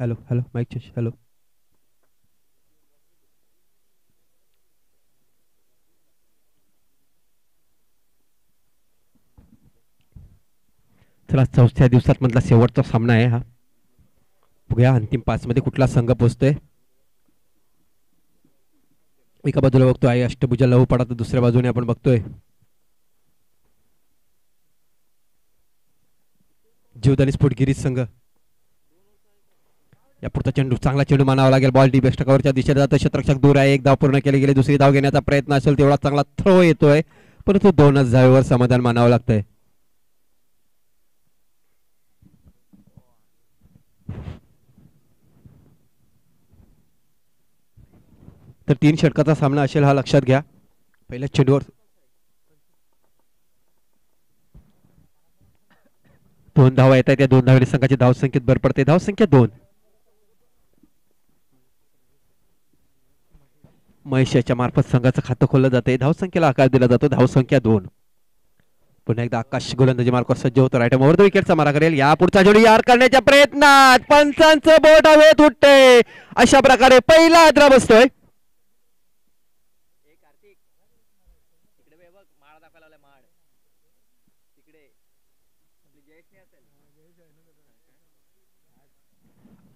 Hello hello mic check hello. चला चौथ्या दिवसात मधला शेवटचा सामना आहे हा. बघूया अंतिम 5 मध्ये कुठला संघ पोहोचतोय. एका बाजूला बघतोय आहे अष्टभुजा लहूपाडा, तर दुसऱ्या बाजूने आपण बघतोय जीवदानी स्फोटगिरी संघ. या पुढचा चेंडू चांगला चेंडू मानावा लागेल. बॉल डीप कव्हरच्या दिशेने जातो. क्षेत्ररक्षक दूर आहे. एक धाव पूर्ण केली गेली. दुसरी धाव घेण्याचा प्रयत्न असेल तेवढा चांगला थ्रो येतोय, परंतु 2च धावेवर समाधान मानावं लागतंय. तर 3 षटकाचा सामना असेल हा, लक्षात घ्या. पहिल्या चेंडूवर 2 धावा येत आहेत. त्या 2 धावेने संघाची धावसंख्येत भर पडते. धावसंख्या 2. महेश याच्या मार्फत संघाचं खातं खोललं जाते. धावसंख्येला आकार दिला जातो. धावसंख्या 2. पुन्हा एकदा आकाश गोलंदाजी मार्फत सज्ज होतो. राईट ओव्हर द विकेटचा मारा करेल. या पुढचा चेंडू यार करण्याच्या प्रयत्नात पंचांचं बोट हवेत उठते. अशा प्रकारे पहिला हादरा बसतोय.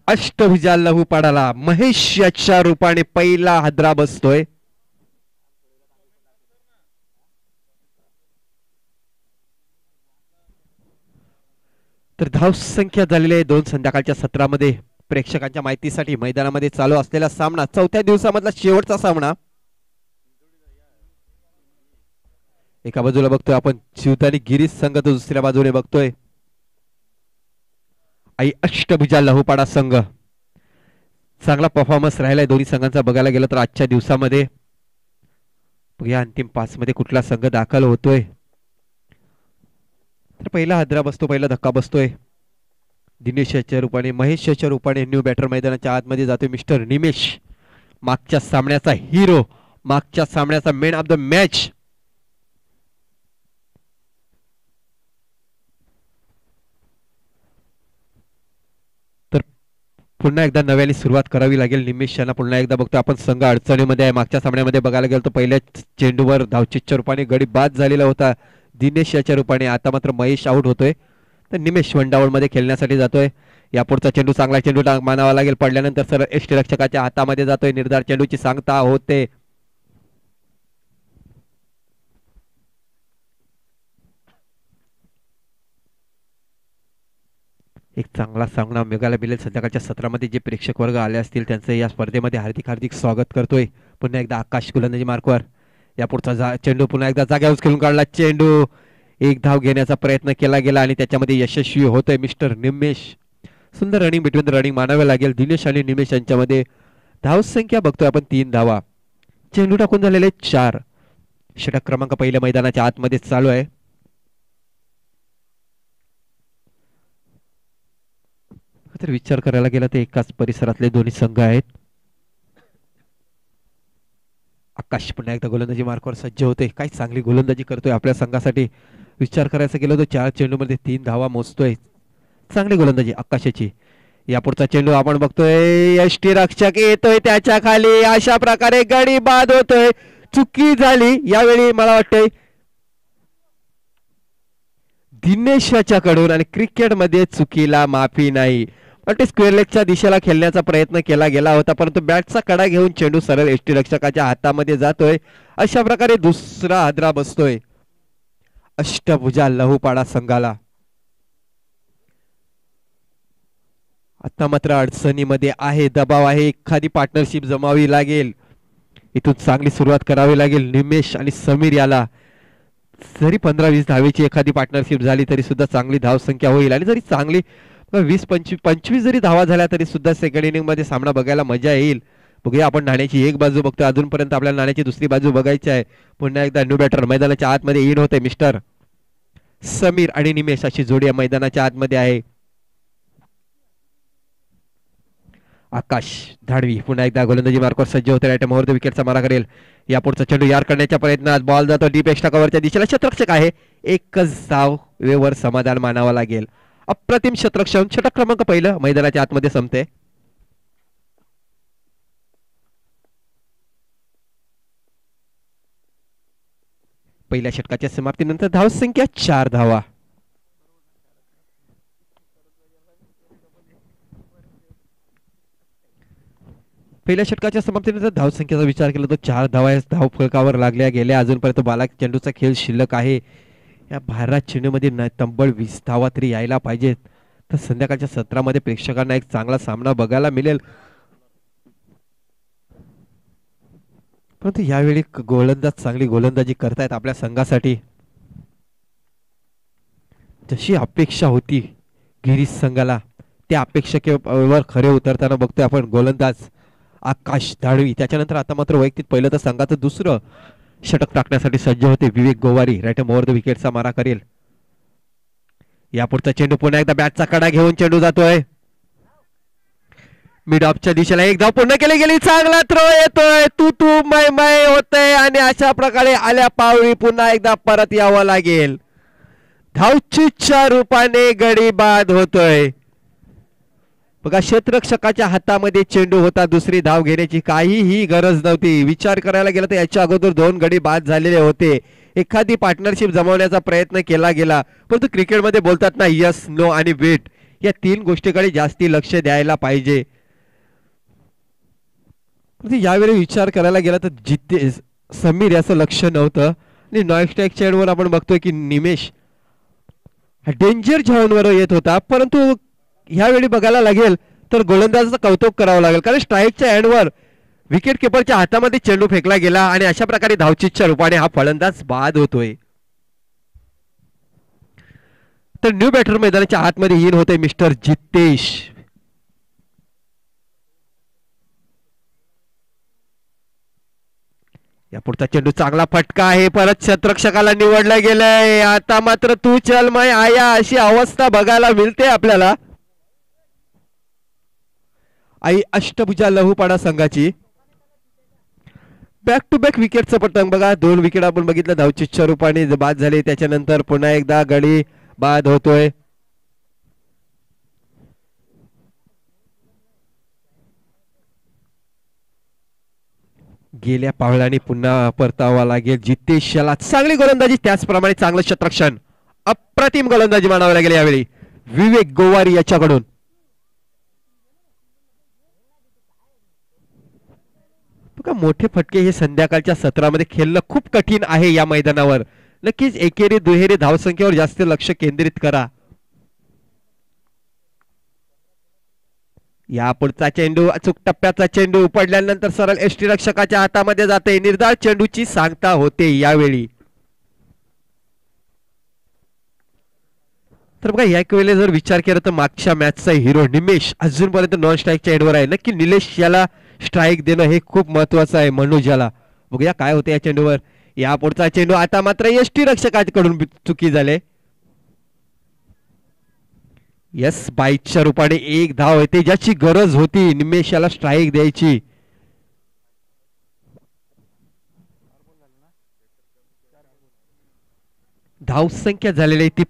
अष्टभुजा लहूपाडाला महेश याच्या रूपाने पहिला हादरा बसतोय. तर धावसंख्या झालेली आहे 2. संध्याकाळच्या सत्रामध्ये प्रेक्षकांच्या माहितीसाठी मैदानामध्ये चालू असलेला सामना, चौथ्या दिवसामधला शेवटचा सामना. एका बाजूला बघतोय आपण जीवदानी गिरीश संघ, तर दुसऱ्या बाजूने बघतोय आई अष्टभुजा लहूपाडा संघ. चांगला परफॉर्मन्स राहिलाय दोन्ही संघांचा बघायला गेलं तर आजच्या दिवसामध्ये. या अंतिम 5 मध्ये कुठला संघ दाखल होतोय. तर पहिला हादरा बसतो, पहिला धक्का बसतोय. दिनेश याच्या रूपाने, महेश याच्या रूपाने न्यू बॅटर मैदानाच्या आतमध्ये जातोय मिस्टर निमेश. मागच्या सामन्याचा हिरो, मागच्या सामन्याचा मॅन ऑफ द मॅच. तर पुन्हा एकदा नव्याने सुरुवात करावी लागेल निमेश यांना. पुन्हा एकदा बघतो आपण संघ अडचणीमध्ये आहे. मागच्या सामन्यामध्ये बघायला गेलो तर पहिल्या चेंडूवर धावचीच्या रूपाने गडी बाद झालेला होता दिनेश याच्या रूपाने. आता मात्र महेश आउट होतोय, तर निमेश वनडाऊन मध्ये खेळण्यासाठी जातोय. या पुढचा चेंडू चांगला चेंडू मानावा लागेल. पडल्यानंतर सरळ यष्टीरक्षकाच्या हातामध्ये जातोय. निर्धार चेंडूची सांगता होते. एक चांगला सामना बघायला मिळेल. संध्याकाळच्या सत्रामध्ये जे प्रेक्षक वर्ग आले असतील त्यांचं या स्पर्धेमध्ये हार्दिक हार्दिक स्वागत करतोय. पुन्हा एकदा आकाश गोलंदाजी मार्कवर. या पुढचा चेंडू पुन्हा एकदा जाग्यावर खेळून काढला. चेंडू एक धाव घेण्याचा प्रयत्न केला गेला आणि त्याच्यामध्ये यशस्वी होतोय मिस्टर निमेश. सुंदर रनिंग बिटवीन द रनिंग मानावे लागेल. दिनेश आणि निमेश यांच्यामध्ये धावसंख्या बघतोय आपण 3 धावा. चेंडू टाकून झालेले 4. षटक क्रमांक पहिल्या मैदानाच्या आतमध्ये चालू आहे. तर विचार करायला गेला तर एकाच परिसरातले दोन्ही संघ आहेत. आकाश पुन्हा एकदा गोलंदाजी मार्कवर सज्ज होते. काय चांगली गोलंदाजी करतोय आपल्या संघासाठी. विचार करायचा गेलो तर 4 चेंडूमध्ये 3 धावा मोजतोय. चांगली गोलंदाजी आकाशाची. या पुढचा चेंडू आपण बघतोय यष्टीरक्षक येतोय त्याच्या खाली. अशा प्रकारे गडी बाद होतोय. चुकी झाली यावेळी मला वाटतंय दिनेश याच्याकडून, आणि क्रिकेटमध्ये चुकीला माफी नाही. पण स्क्वेअर लेगच्या दिशेला खेळण्याचा प्रयत्न केला गेला होता, परंतु बॅटचा कडा घेऊन चेंडू सरळ यष्टीरक्षकाच्या हातामध्ये जातोय. अशा प्रकारे दुसरा हादरा बसतोय अष्टभुजा लहूपाडा संघाला. आता मात्र अडचणीमध्ये आहे, दबाव आहे. एखादी पार्टनरशिप जमावी लागेल. इथून चांगली सुरुवात करावी लागेल निमेश आणि समीर याला. जरी 15-20 धावेची एखादी पार्टनरशिप झाली तरी सुद्धा चांगली धावसंख्या होईल. आणि जरी चांगली 20-25 जरी धावा झाल्या तरी सुद्धा सेकंड इनिंग मध्ये सामना बघायला मजा येईल. बघूया आपण नाण्याची एक बाजू बघतोय. अजूनपर्यंत आपल्याला नाण्याची दुसरी बाजू बघायची आहे. पुन्हा एकदा न्यू बॅटर मैदानाच्या आतमध्ये इन होते मिस्टर समीर आणि निमेश अशी जोडी या मैदानाच्या आतमध्ये आहे. आकाश धाडवी पुन्हा एकदा गोलंदाजी मार्कवर सज्ज होते. राईट ओव्हर द विकेटचा मारा करेल. या पुढचा चेंडू यार करण्याच्या प्रयत्नात बॉल जातो डीप एक्स्ट्रा कव्हरच्या दिशेला. क्षेत्ररक्षक आहे. एकच धाव वेवर समाधान मानावं लागेल. अप्रतिम क्षेत्ररक्षण. षटक क्रमांक पहिलं मैदानाच्या आतमध्ये संपते. पहिल्या षटकाच्या समाप्तीनंतर धावसंख्या 4 धावा. पहिल्या षटकाच्या समाप्तीनंतर धावसंख्येचा विचार केला तर 4 धावा धाव फलकावर लागल्या गेल्या. अजूनपर्यंत बाला चेंडूचा खेळ शिल्लक आहे. या भारत चेंडूमध्ये तब्बल 20 धावा तरी यायला पाहिजेत, तर संध्याकाळच्या सत्रामध्ये प्रेक्षकांना एक चांगला सामना बघायला मिळेल. परंतु यावेळी गोलंदाज चांगली गोलंदाजी करतायत आपल्या संघासाठी. जशी अपेक्षा होती गिरीश संघाला, त्या अपेक्षेवर खरे उतरताना बघतोय आपण गोलंदाज आकाश धाडवी. त्याच्यानंतर आता मात्र वैयक्तिक पहिलं तर संघाचं दुसरं षटक टाकण्यासाठी सज्ज होते विवेक गोवारी. राईट ओव्हर द विकेटचा मारा करेल. यापुढचा चेंडू पुन्हा एकदा बॅटचा कडा घेऊन चेंडू जातोय मिड ऑफच्या दिशेला. एक धाव पूर्ण केली गेली. चांगला थ्रो येतोय. तू मै होतय आणि अशा प्रकारे आल्या पावली पुन्हा एकदा परत यावं लागेल. धावचीच्या रूपाने गडी बाद होतोय. बघा क्षेत्ररक्षकाच्या हातामध्ये चेंडू होता. दुसरी धाव घेण्याची काहीही गरज नव्हती. विचार करायला गेला तर याच्या अगोदर 2 गडी बाद झालेले होते. एखादी पार्टनरशिप जमवण्याचा प्रयत्न केला गेला, परंतु क्रिकेटमध्ये बोलतात ना यस नो आणि वेट, या 3 गोष्टीकडे जास्ती लक्ष द्यायला पाहिजे. यावेळी विचार करायला गेला तर जिथे समीर याचं लक्ष नव्हतं आणि नॉन स्ट्राईक चेंडूवर आपण बघतोय की निमेश डेंजर झोनवर येत होता. परंतु ह्यावेळी बघायला लागेल तर गोलंदाजाचं कौतुक करावं लागेल, कारण स्ट्राईकच्या एंडवर विकेट किपरच्या हातामध्ये चेंडू फेकला गेला आणि अशा प्रकारे धावचीच्या रूपाने हा फलंदाज बाद होतोय. तर न्यू बॅटर मैदानाच्या आतमध्ये इन होते मिस्टर जितेश. या पुढचा चेंडू चांगला फटका आहे. परत क्षेत्ररक्षकाला निवडलं गेलंय. आता मात्र तू चल मै आया अशी अवस्था बघायला मिळते आपल्याला. आई अष्टभुजा लहूपाडा संघाची बॅक टू बॅक विकेटचं पतंग बघा. 2 विकेट आपण बघितलं धावचीच्या रूपाने बाद झाले. त्याच्यानंतर पुन्हा एकदा गडी बाद होतोय. गेल्या पावलाने पुन्हा परतावा लागेल. जितेश याला चांगली गोलंदाजी, त्याचप्रमाणे चांगलं क्षेत्ररक्षण, अप्रतिम गोलंदाजी मानावी लागेल यावेळी विवेक गोवारी याच्याकडून. बघा मोठे फटके हे संध्याकाळच्या सत्रामध्ये खेळणं खूप कठीण आहे या मैदानावर. नक्कीच एकेरी दुहेरी धावसंख्येवर जास्त लक्ष केंद्रित करा. या पुढचा चेंडू अचूक टप्प्याचा चेंडू पडल्यानंतर सरळ एष्टी रक्षकाच्या हातामध्ये जाते. निर्धार चेंडूची सांगता होते यावेळी. तर बघा या वेळेला जर विचार केला तर मागच्या मॅचचा हिरो निमेश अजूनपर्यंत नॉन स्ट्राईकच्या एंडवर आहे. नक्की निलेश याला स्ट्राईक देणं हे खूप महत्वाचं आहे. मनोज याला बघूया काय होते या चेंडूवर. या पुढचा चेंडू आता मात्र एष्टी रक्षकाकडून चुकी झाले. यस बाईच्या रूपाने 1 धाव येते, ज्याची गरज होती निमेश याला स्ट्राईक द्यायची. धावसंख्या झालेली ती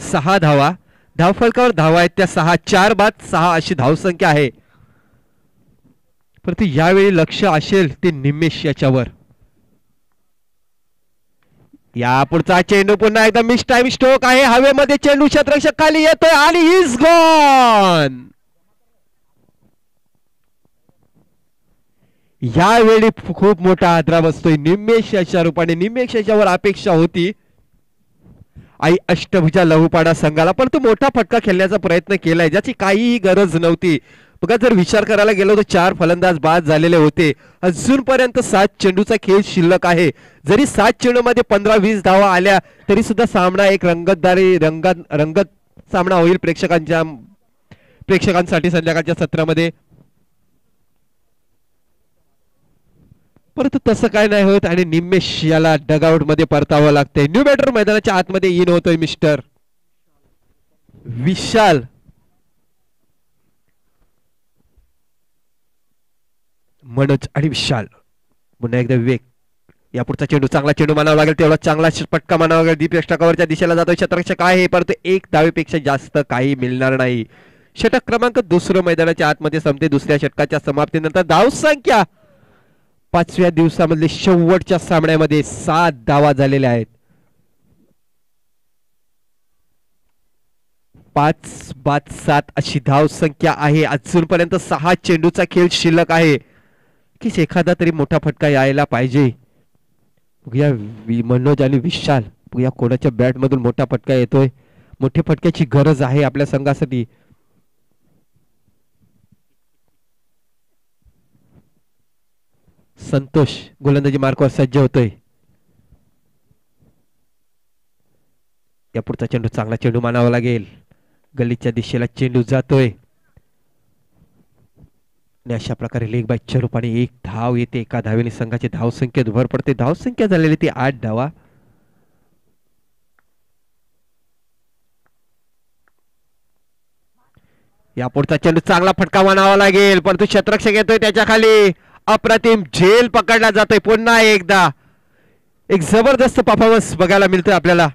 6 धावा. धावफलकावर धावा आहेत त्या 6. 4 बाद 6 अशी धावसंख्या आहे. परंतु यावेळी लक्ष असेल ते निमेश याच्यावर. या पुढचा चेंडू पुन्हा एकदा मिस टाइम स्ट्रोक आहे. हवेमध्ये चेंडू क्षेत्ररक्षक खाली येतोय आणि इज गॉन. यावेळी खूप मोठा आदरा बसतोय निमेश याच्या रूपाने. निमेश याच्यावर अपेक्षा होती आई अष्टभुजा लहूपाडा संघाला, पण तो मोठा फटका खेळण्याचा प्रयत्न केलाय ज्याची काहीही गरज नव्हती. बघा जर विचार करायला गेलो तर 4 फलंदाज बाद झालेले होते. अजूनपर्यंत 7 चेंडूचा खेळ शिल्लक आहे. जरी 7 चेंडूमध्ये 15-20 धावा आल्या तरी सुद्धा सामना एक रंगत सामना होईल प्रेक्षकांसाठी संध्याकाळच्या सत्रामध्ये. परंतु तसं काय नाही होत आणि निमेश याला डगआउट मध्ये परतावं लागतंय. न्यू बॅटर मैदानाच्या आतमध्ये इन होतोय मिस्टर विशाल. मनोज आणि विशाल. पुन्हा एकदा विवेक. या पुढचा चेंडू चांगला चेंडू मानावा लागेल, तेवढा चांगला फटका मानावा लागेल. दीप षटकावरच्या दिशेला जातोय. क्षेत्ररक्षक आहे परंतु 1 धावेपेक्षा जास्त काही मिळणार नाही. षटक क्रमांक 2 मैदानाच्या आतमध्ये संपते. दुसऱ्या षटकाच्या समाप्तीनंतर धावसंख्या 5व्या दिवसामधले शेवटच्या सामन्यामध्ये 7 धावा झालेल्या आहेत. 5-7 अशी धाव संख्या आहे. अजूनपर्यंत 6 चेंडूचा खेळ शिल्लक आहे की एखादा तरी मोठा फटका यायला पाहिजे. बघूया मनोज आणि विशाल, बघूया कोणाच्या बॅट मधून मोठा फटका येतोय. मोठ्या फटक्याची गरज आहे आपल्या संघासाठी. संतोष गोलंदाजी मार्कवर सज्ज होतोय. या पुढचा चेंडू चांगला चेंडू मानावा लागेल. गल्लीच्या दिशेला चेंडू जातोय आणि अशा प्रकारे लेग बायच्या रूपाने एक धाव येते. एका धावेने संघाची धावसंख्येत भर पडते. धावसंख्या झालेली ती 8 धावा. या पुढचा चेंडू चांगला फटका मानावा लागेल, परंतु क्षेत्ररक्षक येतोय त्याच्या खाली. अप्रतिम झेल पकडला जातोय. पुन्हा एकदा एक जबरदस्त परफॉर्मन्स बघायला मिळतोय आपल्याला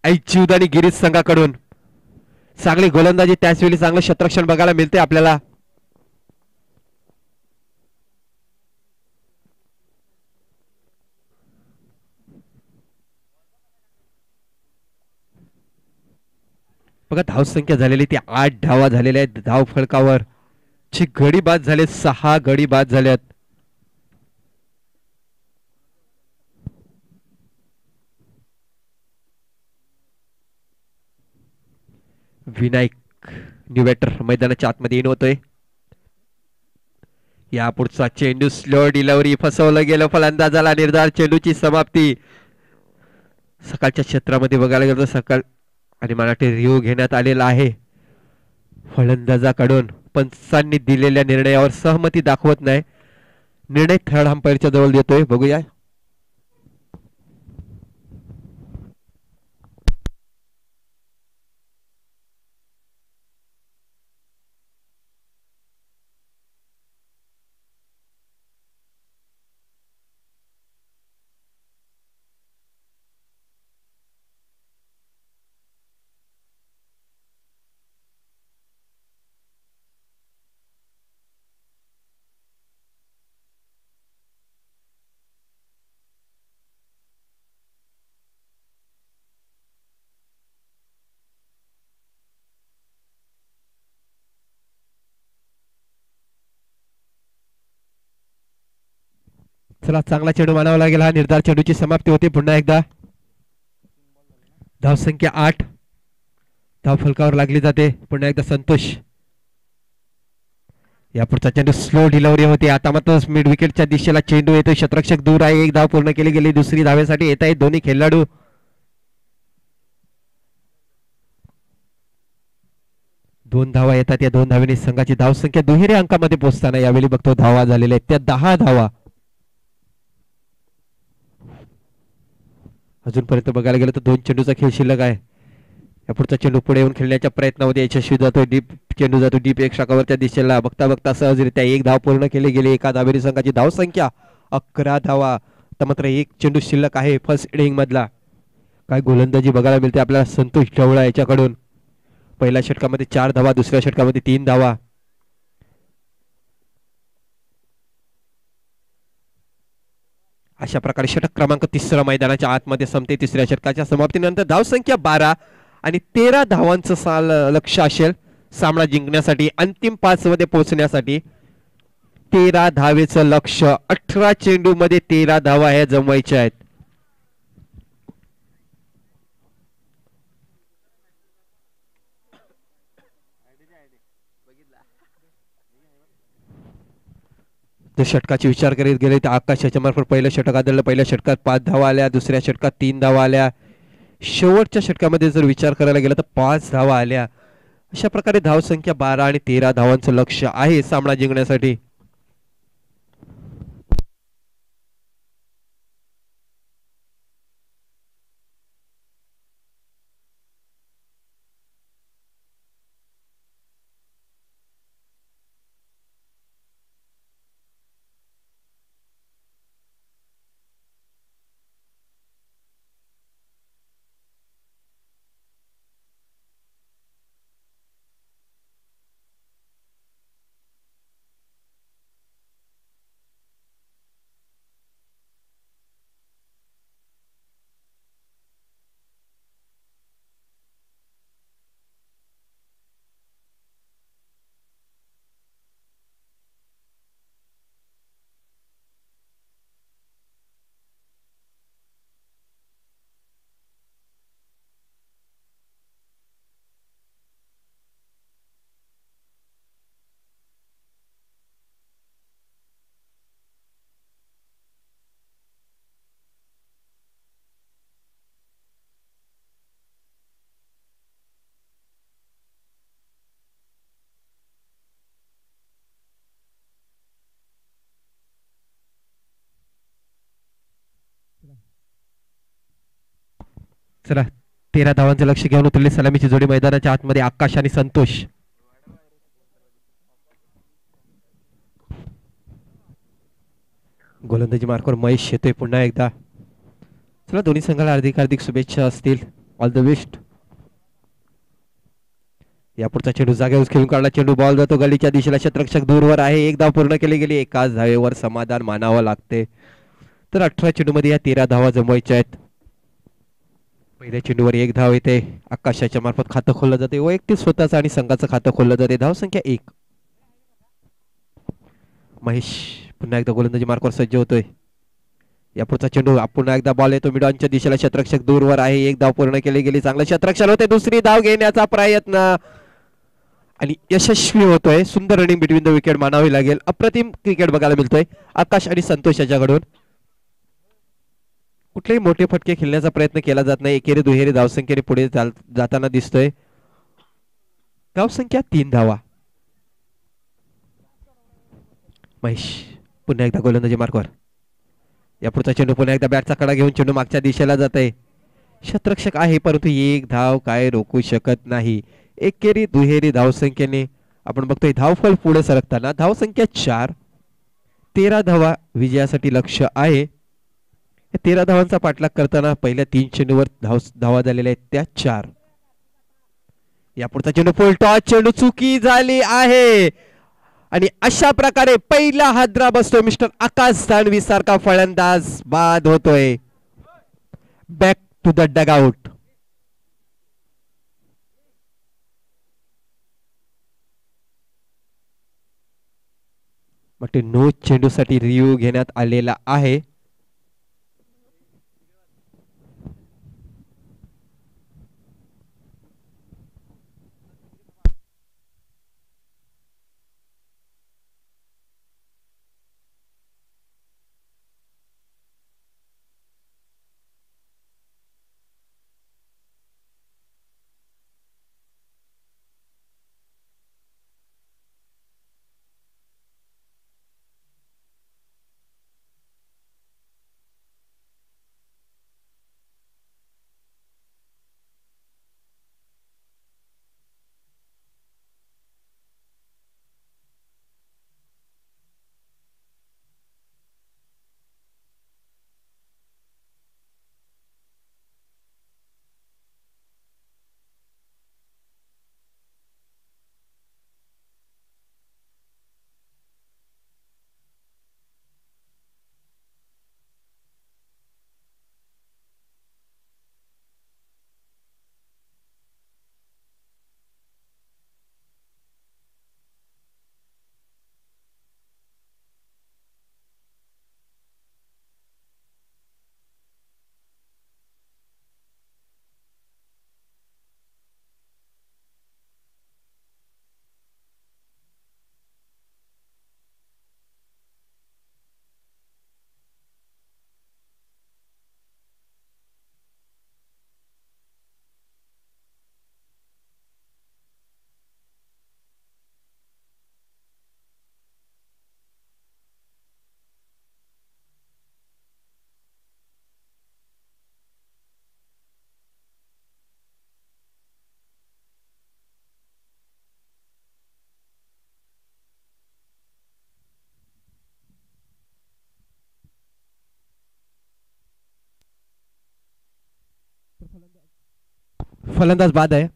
ऐचिवद आणि गिरीश संघाकडून. चांगली गोलंदाजी त्याच वेळी चांगलं क्षेत्ररक्षण बघायला मिळते आपल्याला. बघा धावसंख्या झालेली ती 8 धावा झालेल्या आहेत धाव फलकावर. गडी बाद झाले, 6 गडी बाद झाल्यात. विनायक न्यूवेटर मैदानाच्या आतमध्ये इन होतोय. या पुढचा चेंडू स्लो डिलिव्हरी, फसवलं गेलं फलंदाजाला. निर्धार चेंडूची समाप्ती. सकाळच्या क्षेत्रामध्ये बघायला गेलं तर सकाळ आणि मराठी रिव्ह्यू घेण्यात आलेला आहे फलंदाजाकडून. पंचांनी दिलेल्या निर्णयावर सहमती दाखवत नाही. निर्णय थर्ड अंपायरच्या जवळ देतोय. बघूया. चला चांगला चेंडू मानावा लागेल. हा निर्धार चेंडूची समाप्ती होते. पुन्हा एकदा धावसंख्या 8 धाव फलकावर लागली जाते. पुन्हा एकदा संतोष. या पुढचा चेंडू स्लो डिलिव्हरी होती. आता मात्र मिड विकेटच्या दिशेला चेंडू येतो. क्षेत्ररक्षक दूर आहे. एक धाव पूर्ण केली गेली. दुसरी धावेसाठी येत आहेत दोन्ही खेळाडू. दोन धावा येतात. या 2 धावेने संघाची धावसंख्या दुहेरी अंकामध्ये पोहोचताना यावेळी बघतो धावा झालेल्या आहेत त्या 10 धावा. अजूनपर्यंत बघायला गेलं तर 2 चेंडूचा खेळ शिल्लक आहे. या पुढचा चेंडू पुढे येऊन खेळण्याच्या प्रयत्नामध्ये यशस्वी जातोय. डीप चेंडू जातो डीप एक शाखावरच्या दिशेला. बघता बघता सहजरित्या एक धाव पूर्ण केली गेली. एका धावेने संघाची धावसंख्या 11 धावा. तर मात्र एक चेंडू शिल्लक आहे फर्स्ट इनिंग मधला. काय गोलंदाजी बघायला मिळते आपल्याला संतोष ढवळा याच्याकडून. पहिल्या षटकामध्ये 4 धावा, दुसऱ्या षटकामध्ये 3 धावा. अशा प्रकारे षटक क्रमांक 3 मैदानाच्या आतमध्ये संपते. तिसऱ्या षटकाच्या समाप्तीनंतर धावसंख्या 12 आणि 13 धावांचं लक्ष असेल सामना जिंकण्यासाठी. अंतिम 5 मध्ये पोहोचण्यासाठी 13 धावेचं लक्ष. 18 चेंडू मध्ये 13 धावा ह्या जमवायच्या आहेत. जर षटकाची विचार करीत गेले तर आकाश याच्या मार्फत पहिलं षटक आदळलं. पहिल्या षटकात 5 धावा आल्या. दुसऱ्या षटकात 3 धावा आल्या. शेवटच्या षटकामध्ये जर विचार करायला गेला तर 5 धावा आल्या. अशा प्रकारे धावसंख्या 12 आणि 13 धावांचं लक्ष आहे सामना जिंकण्यासाठी. चला 13 धावांचं लक्ष घेऊन उतरले सलामीची जोडी मैदानाच्या आतमध्ये आकाश आणि संतोष. गोलंदाजी मार्कवर महेश येतोय पुन्हा एकदा. चला दोन्ही संघाला हार्दिक हार्दिक शुभेच्छा असतील. All the best. यापुढचा चेंडू जागेवर खेळून काढला. चेंडू बॉल जातो गलीच्या दिशेला. क्षेत्ररक्षक दूरवर आहे. एक धाव पूर्ण केली गेली. एकाच धावेवर समाधान मानावं लागते. तर 18 चेंडूमध्ये या 13 धावा जमवायच्या आहेत. पहिल्या चेंडूवर एक धाव येते. आकाशाच्या मार्फत खातं खोललं जाते. वैयक्तिक स्वतःचं आणि संघाचं खातं खोललं जाते. धाव संख्या 1. महेश पुन्हा एकदा गोलंदाजी मार्कवर सज्ज होतोय. यापुढचा चेंडू पुन्हा एकदा बॉल येतो मिडॉनच्या दिशेला. क्षेत्ररक्षक दूरवर आहे. एक धाव पूर्ण केली गेली. चांगलं क्षेत्ररक्षण होते. दुसरी धाव घेण्याचा प्रयत्न आणि यशस्वी होतोय. सुंदर रनिंग बिटवीन द विकेट मानावी लागेल. अप्रतिम क्रिकेट बघायला मिळतोय आकाश आणि संतोष याच्याकडून. कुठलेही मोठे फटके खेळण्याचा प्रयत्न केला जात नाही. एकेरी दुहेरी धावसंख्येने पुढे जाताना दिसतोय. धावसंख्या 3 धावा. महेश पुन्हा एकदा गोलंदाजी मार्कवर. यापुढचा चेंडू पुन्हा एकदा बॅटचा कडा घेऊन चेंडू मागच्या दिशेला जात आहे. क्षेत्ररक्षक आहे परंतु एक धाव काय रोखू शकत नाही. एकेरी दुहेरी धावसंख्येने आपण बघतोय धावफल पुढे सरकताना. धावसंख्या 4. 13 धावा विजयासाठी लक्ष आहे. 13 धावांचा पाठलाग करताना पहिल्या 3 चेंडूवर धावा झालेल्या आहेत त्या 4. यापुढचा चेंडू फुल टॉस. चेंडू चुकी झाली आहे आणि अशा प्रकारे पहिला हादरा बसतोय. मिस्टर आकाश दानवी सारखा फलंदाज बाद होतोय. Back to the dugout. मग नो चेंडू साठी रिव्ह्यू घेण्यात आलेला आहे. फलंदाज बाद आहे.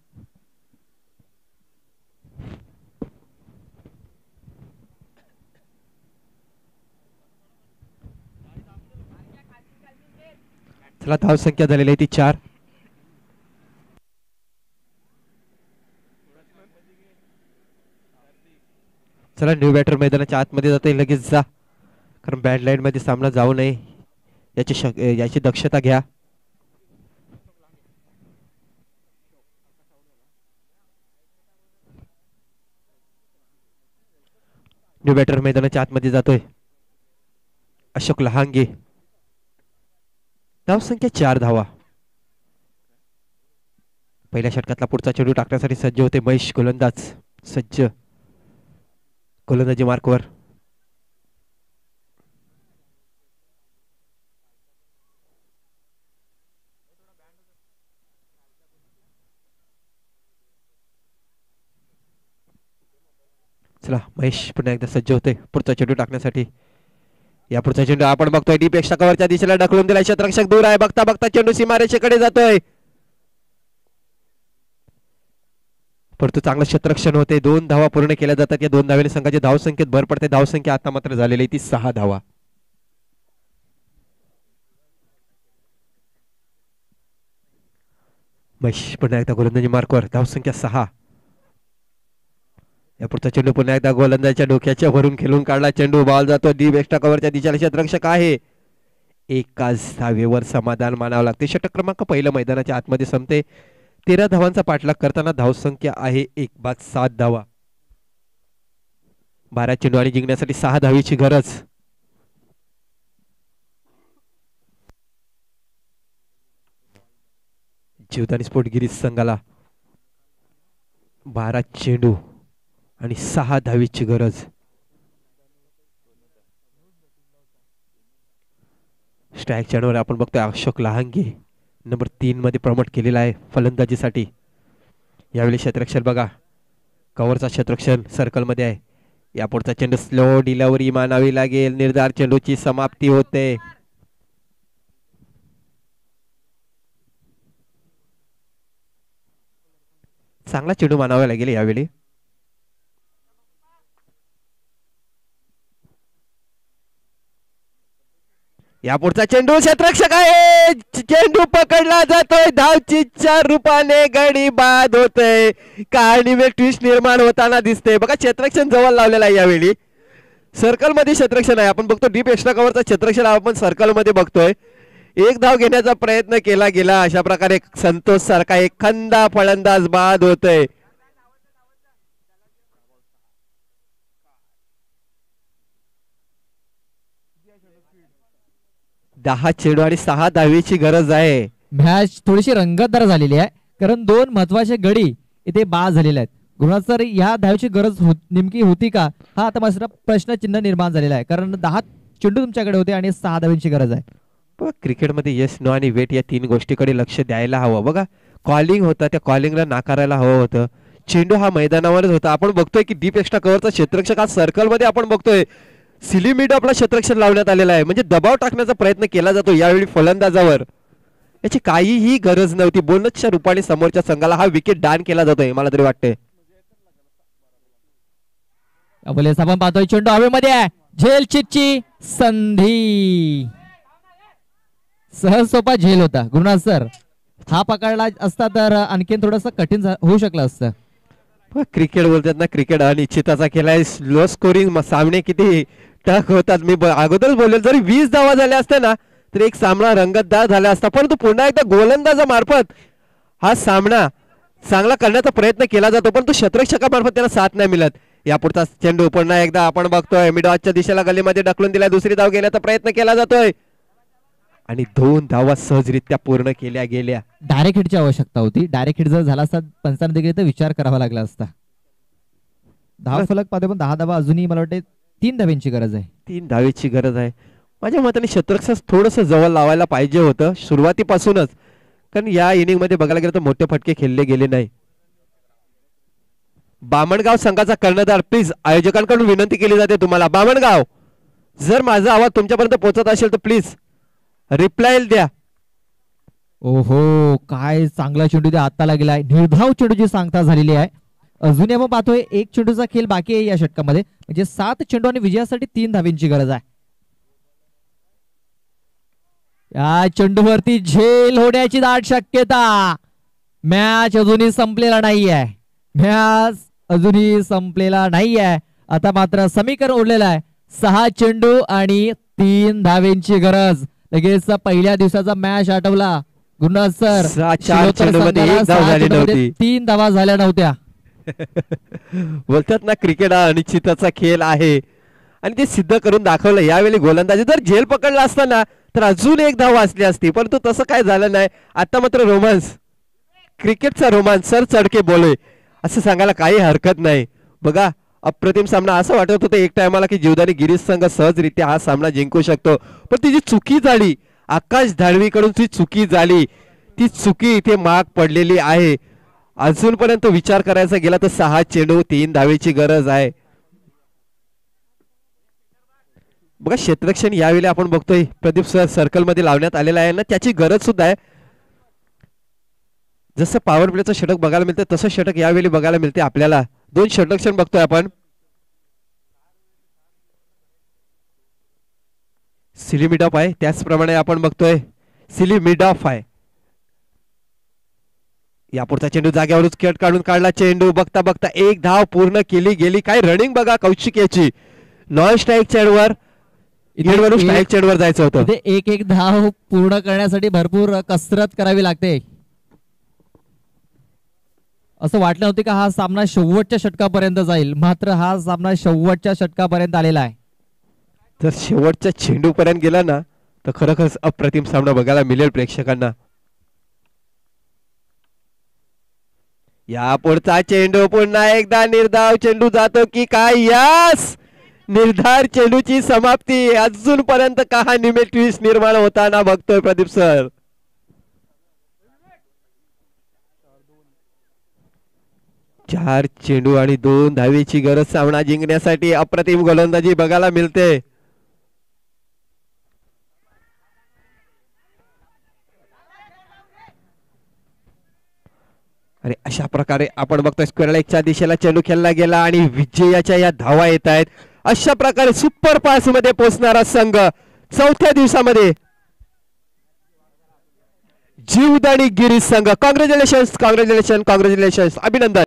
चला धाव संख्या झालेली आहे ती 4. चला न्यू बॅटर मैदानाच्या आतमध्ये जाते. लगेच जा कारण बॅड लाईन मध्ये सामना जाऊ नये याची दक्षता घ्या. न्यू बॅटर मैदानाच्या आतमध्ये जातोय अशोक लहांगे. धाव संख्या 4 धावा. पहिल्या षटकातला पुढचा चेंडू टाकण्यासाठी सज्ज होते महेश. गोलंदाज सज्ज. गोलंदाजी मार्कवर. चला महेश पुन्हा एकदा सज्ज होते पुढचा चेंडू टाकण्यासाठी. या पुढचा चेंडू आपण बघतोय डीप एक्स्ट्रा कव्हरच्या दिशेला ढकलून दिलाय. क्षेत्ररक्षक दूर आहे. बघता बघता चेंडू सीमारेषेकडे जातोय. परंतु चांगलं क्षेत्ररक्षण होते. 2 धावा पूर्ण केल्या जातात. या 2 धावेने संघाची धावसंख्येत भर पडते. धावसंख्या आता मात्र झालेली ती 6 धावा. महेश पुन्हा एकदा गोलंदाजी मार्कवर. धावसंख्या 6. या पुढचा चेंडू पुन्हा एकदा गोलंदाजाच्या डोक्याच्या भरून खेळून काढला. चेंडू बॉल जातो डीप एक्स्ट्रा कव्हरच्या दिशेला. क्षेत्ररक्षक आहे. एकाच धावेवर समाधान मानावं लागते. षटक क्रमांक पहिलं मैदानाच्या आतमध्ये संपते. 13 धावांचा पाठलाग करताना धावसंख्या आहे 1/7 धावा. 12 चेंडू आणि जिंकण्यासाठी 6 धावेची गरज. जीवदानी स्पोर्ट गिरीश संघाला 12 चेंडू आणि 6 धावेची गरज. स्ट्राईक चॅनलवर आपण बघतोय अशोक लहांगे नंबर 3 मध्ये प्रमोट केलेला आहे फलंदाजीसाठी. यावेळी क्षेत्ररक्षण बघा कव्हरचा क्षेत्ररक्षण सर्कल मध्ये आहे. या पुढचा चेंडू स्लो डिलिव्हरी मानावी लागेल. निर्धार चेंडूची समाप्ती होते. चांगला चेंडू मानावा लागेल यावेळी. या पुढचा चेंडू क्षेत्ररक्षक आहे. चेंडू पकडला जातोय. धावचीच्या रूपाने गडी बाद होतय. कहाणी में ट्विस्ट निर्माण होताना दिसते. बघा क्षेत्ररक्षण जवळ लावलेला आहे. यावेळी सर्कल मध्ये क्षेत्ररक्षण आहे. आपण बघतो डीप एक्स्ट्रा कव्हरचा क्षेत्ररक्षण आपण सर्कल मध्ये बघतोय. एक धाव घेण्याचा प्रयत्न केला गेला. अशा प्रकारे संतोष सारखा एखादा फलंदाज बाद होतोय. दहा चेंडू आणि 6 धावेची गरज आहे. मॅच थोडीशी रंगतदार झालेली आहे कारण 2 महत्वाचे गडी इथे बाद झालेले आहेत. गुरुनाथ सर या धावेची गरज नेमकी होती का हा आता माझा प्रश्नचिन्ह निर्माण झालेला आहे कारण 10 चेंडू तुमच्याकडे होते आणि 6 धावेची गरज आहे. क्रिकेटमध्ये येस नो आणि वेट या 3 गोष्टीकडे लक्ष द्यायला हवं. बघा कॉलिंग होता त्या कॉलिंगला नाकारायला हवं होतं. चेंडू हा मैदानावरच होता. आपण बघतोय की डीप एक्स्ट्रा कव्हरचा क्षेत्ररक्षक हा सर्कल मध्ये आपण बघतोय सिली मिड आपला क्षेत्ररक्षण लावण्यात आलेला आहे. म्हणजे दबाव टाकण्याचा प्रयत्न केला जातो यावेळी फलंदाजावर. याची काहीही गरज नव्हती. बोनसच्या रूपाने समोरच्या संघाला हा विकेट दान केला जातोय मला तरी वाटतंय. आपण पाहतोय चेंडू हवेमध्ये आहे. झेल चिटची संधी. सहज सोपा झेल होता गुरुनाथ सर. हा पकडला असता तर आणखीन थोडस कठीण होऊ शकलं असतं. क्रिकेट बोलतात ना क्रिकेट अनिश्चिताचा खेळ आहे. लो स्कोरिंग सामने किती टक होतात. मी अगोदरच बोललो जरी 20 धावा झाल्या असत्या ना तर एक सामना रंगतदार झाला असता. परंतु पुन्हा एकदा गोलंदाजामार्फत हा सामना चांगला करण्याचा प्रयत्न केला जातो परंतु क्षेत्ररक्षकामार्फत त्यांना साथ नाही मिळत. या पुढचा चेंडू पुन्हा एकदा आपण बघतोय मिडऑफच्या दिशेला गलीमध्ये ढकलून दिला. दुसरी धाव घेण्याचा प्रयत्न केला जातोय आणि 2 धावा सहजरित्या पूर्ण केल्या गेल्या. डायरेक्ट हिटची आवश्यकता होती. डायरेक्ट हिट जर झाला असता पंचांना देखील तर विचार करावा लागला असता. धाव फलक पाहतोय पण 10 धावा अजूनही मला वाटते 3 धाव्यांची गरज आहे. 3 धावेची गरज आहे. माझ्या मताने क्षेत्ररक्षक थोडस जवळ लावायला पाहिजे होतं सुरुवातीपासूनच कारण या इनिंग मध्ये बघायला गेलं तर मोठे फटके खेळले गेले नाही. बामणगाव संघाचा कर्णधार प्लीज आयोजकांकडून विनंती केली जाते तुम्हाला. बामणगाव जर माझा आवाज तुमच्यापर्यंत पोहोचत असेल तर प्लीज रिप्लाय द्या. ओहो काय चांगला चेंडू द्या हाताला गेलाय. निर्धाव चेंडूची सांगता झालेली आहे. अजूनही आपण पाहतोय 1 चेंडूचा खेळ बाकी आहे या षटकामध्ये. म्हणजे 7 चेंडू आणि विजयासाठी 3 धावेंची गरज आहे. या चेंडूवरती झेल होण्याची दाट शक्यता. मॅच अजूनही संपलेला नाहीये. मॅच अजूनही संपलेला नाहीये. आता मात्र समीकरण उरलेलं आहे. 6 चेंडू आणि 3 धावेंची गरज. लगेच पहिल्या दिवसाचा मॅच आठवला गुरुनाथ सर. 4 चेंडूमध्ये 1 धाव झाली नव्हती. 3 धावा झाल्या नव्हत्या. बोलतात ना क्रिकेट हा अनिश्चिताचा खेळ आहे आणि ते सिद्ध करून दाखवलं. यावेळी गोलंदाजी जर झेल पकडला असताना तर अजून 1 धाव वाचली असती परंतु तसं काय झालं नाही. आता मात्र रोमांस क्रिकेटचा रोमांस सर चढके बोले असं सांगायला काही हरकत नाही. बघा अप्रतिम सामना. असं वाटत होतं एक टायमाला की जीवदानी गिरीश संघ सहजरित्या हा सामना जिंकू शकतो पण ती जी चुकी झाली आकाश धाडवीकडून ती चुकी झाली. ती चुकी इथे माग पडलेली आहे. अजूनपर्यंत विचार करायचा गेला तर 6 चेंडू 3 धावेची गरज आहे. बघा क्षेत्ररक्षण यावेळी आपण बघतोय प्रदीप सर सर्कल मध्ये लावण्यात आलेला आहे ना, त्याची गरज सुद्धा आहे. जसं पॉवर प्लेचं षटक बघायला मिळतं तसं षटक यावेळी बघायला मिळते आपल्याला. 2 क्षेत्ररक्षण बघतोय आपण. सिली मिड ऑफ आहे, त्याचप्रमाणे आपण बघतोय सिली मिड ऑफ आहे. यापुढचा चेंडू जाग्यावरच कट काढून काढला चेंडू. बघता बघता एक धाव पूर्ण केली गेली. काय रनिंग बघा कौशिक याची. नॉन स्ट्राईक चेंडूवर स्ट्राईक चेंडूवर जायचं होतं. एक धाव पूर्ण करण्यासाठी भरपूर कसरत करावी लागते. असं वाटलं नव्हतं का हा सामना शेवटच्या षटकापर्यंत जाईल, मात्र हा सामना शेवटच्या षटकापर्यंत आलेला आहे. जर शेवटच्या चेंडू पर्यंत गेला ना तर खरोखरच अप्रतिम सामना बघायला मिळेल प्रेक्षकांना. या पुढचा चेंडू पुन्हा एकदा निर्धाव चेंडू जातो की काय. यस, निर्धार चेंडूची समाप्ती. अजूनपर्यंत का हा ट्विस्ट निर्माण होताना बघतोय प्रदीप सर. चार चेंडू आणि 2 धावेची गरज सामना जिंकण्यासाठी. अप्रतिम गोलंदाजी बघायला मिळते. आणि अशा प्रकारे आपण बघतोय स्क्वेअर लेगच्या दिशेला चेंडू खेळला गेला आणि विजयाच्या या धावा येत आहेत. अशा प्रकारे सुपर पास मध्ये पोहोचणारा संघ 4थ्या दिवसामध्ये जीवदानी गिरीश संघ. कॉंग्रॅच्युलेशन, कॉंग्रॅच्युलेशन, कॉंग्रॅच्युलेशन, अभिनंदन.